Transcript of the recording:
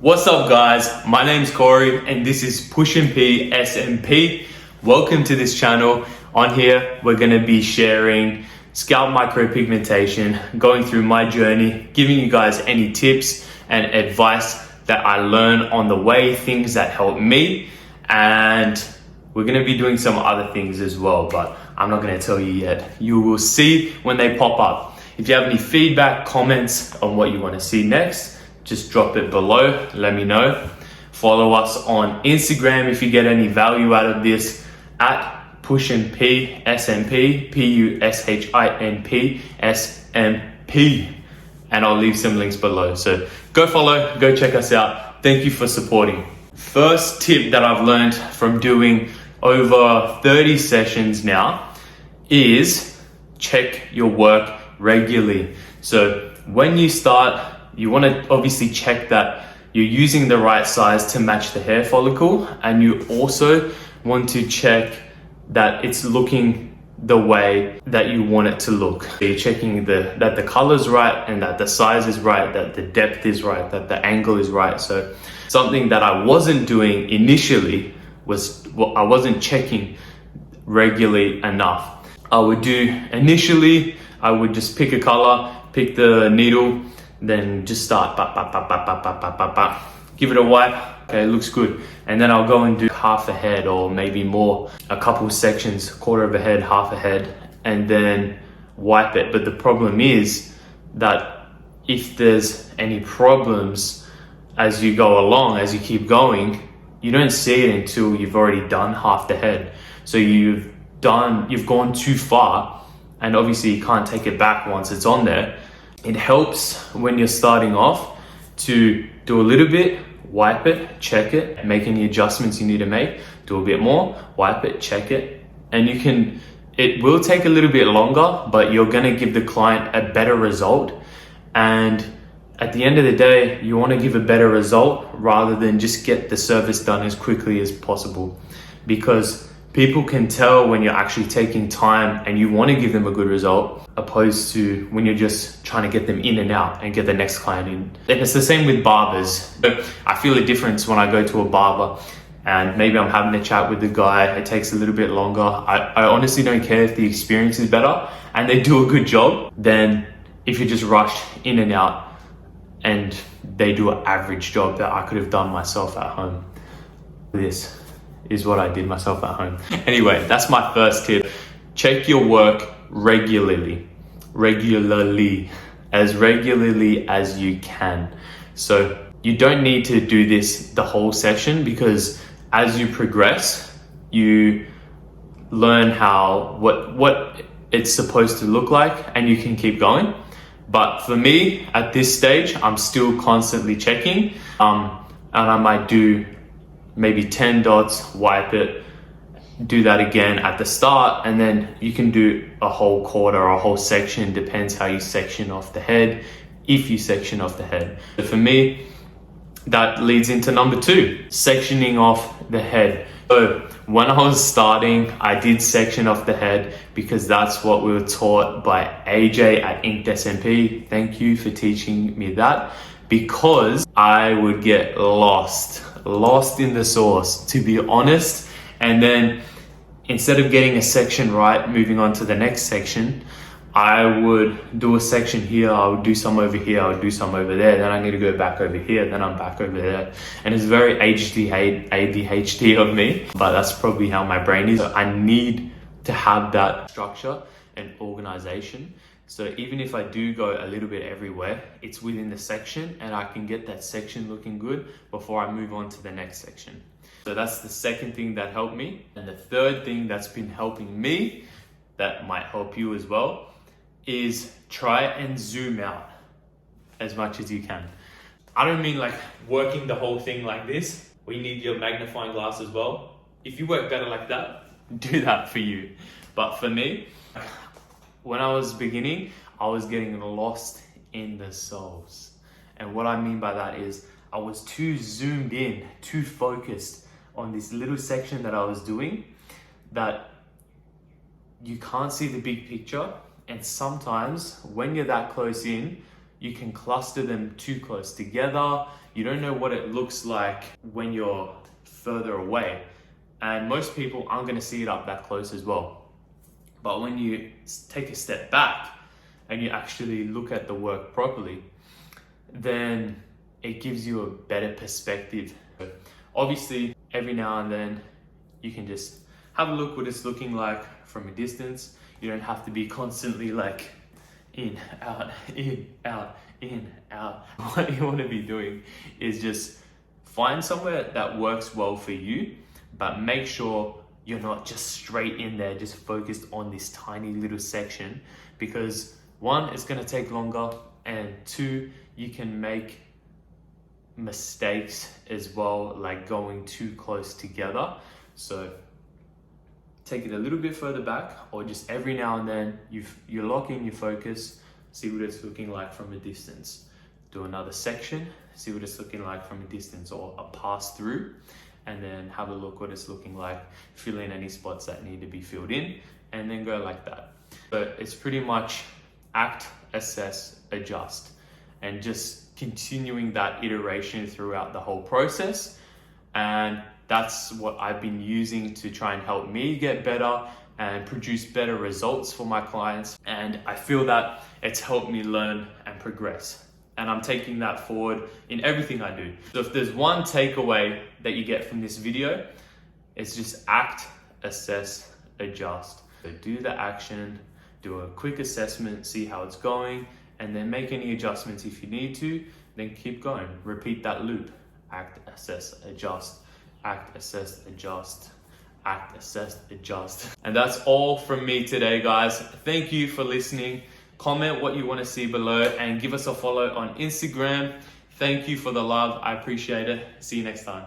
What's up guys, my name's Corey and this is Beginner SMP. Welcome to this channel. On here, we're gonna be sharing scalp micro pigmentation, going through my journey, giving you guys any tips and advice that I learn on the way, things that help me, and we're gonna be doing some other things as well, but I'm not gonna tell you yet. You will see when they pop up. If you have any feedback, comments on what you wanna see next, just drop it below, let me know. Follow us on Instagram if you get any value out of this at Beginner SMP, Pushinp SMP, and I'll leave some links below. So go follow, go check us out. Thank you for supporting. First tip that I've learned from doing over 30 sessions now is check your work regularly. So when you start, you want to obviously check that you're using the right size to match the hair follicle, and you also want to check that it's looking the way that you want it to look. You're checking that the color's right and that the size is right, that the depth is right, that the angle is right. So something that I wasn't doing initially was I wasn't checking regularly enough. I would do initially, I would just pick a color, pick the needle, then just start, give it a wipe, okay, looks good. And then I'll go and do half a head or maybe more, a couple sections, quarter of a head, half a head, and then wipe it. But the problem is that if there's any problems as you go along, as you keep going, you don't see it until you've already done half the head. So you've gone too far, and obviously you can't take it back once it's on there. It helps when you're starting off to do a little bit, wipe it, check it, make any adjustments you need to make, do a bit more, wipe it, check it. And it will take a little bit longer, but you're gonna give the client a better result. And at the end of the day, you wanna give a better result rather than just get the service done as quickly as possible. Because people can tell when you're actually taking time and you want to give them a good result, opposed to when you're just trying to get them in and out and get the next client in. And it's the same with barbers. I feel a difference when I go to a barber and maybe I'm having a chat with the guy, it takes a little bit longer. I honestly don't care if the experience is better and they do a good job than if you just rush in and out and they do an average job that I could have done myself at home. This is what I did myself at home. Anyway, that's my first tip. Check your work regularly as you can. So you don't need to do this the whole session, because as you progress, you learn what it's supposed to look like and you can keep going. But for me, at this stage, I'm still constantly checking, and I might do maybe 10 dots, wipe it, do that again at the start, and then you can do a whole quarter or a whole section, depends how you section off the head, if you section off the head. So for me, that leads into number 2, sectioning off the head. So when I was starting, I did section off the head because that's what we were taught by AJ at Beginner SMP. Thank you for teaching me that, because I would get lost in the sauce, to be honest. And then instead of getting a section right, moving on to the next section, I would do a section here, I would do some over here, I would do some over there, then I need to go back over here, then I'm back over there. And it's very ADHD of me, but that's probably how my brain is. So I need to have that structure and organization. So even if I do go a little bit everywhere, it's within the section and I can get that section looking good before I move on to the next section. So that's the second thing that helped me. And the third thing that's been helping me, that might help you as well, is try and zoom out as much as you can. I don't mean like working the whole thing like this, where you need your magnifying glass as well. If you work better like that, do that for you. But for me, when I was beginning, I was getting lost in the sauce. And what I mean by that is I was too zoomed in, too focused on this little section that I was doing, that you can't see the big picture. And sometimes when you're that close in, you can cluster them too close together. You don't know what it looks like when you're further away. And most people aren't going to see it up that close as well. But when you take a step back and you actually look at the work properly, then it gives you a better perspective. Obviously, every now and then you can just have a look what it's looking like from a distance. You don't have to be constantly like in, out, in, out, in, out. What you want to be doing is just find somewhere that works well for you, but make sure you're not just straight in there, just focused on this tiny little section, because one, it's going to take longer, and two, you can make mistakes as well, like going too close together. So take it a little bit further back, or just every now and then you lock in your focus, see what it's looking like from a distance. Do another section, see what it's looking like from a distance, or a pass through, and then have a look what it's looking like, fill in any spots that need to be filled in, and then go like that. But it's pretty much act, assess, adjust, and just continuing that iteration throughout the whole process. And that's what I've been using to try and help me get better and produce better results for my clients. And I feel that it's helped me learn and progress. And I'm taking that forward in everything I do. So if there's one takeaway that you get from this video, it's just act, assess, adjust. So do the action, do a quick assessment, see how it's going, and then make any adjustments if you need to, then keep going. Repeat that loop. Act, assess, adjust. Act, assess, adjust. Act, assess, adjust. And that's all from me today, guys. Thank you for listening. Comment what you want to see below and give us a follow on Instagram. Thank you for the love. I appreciate it. See you next time.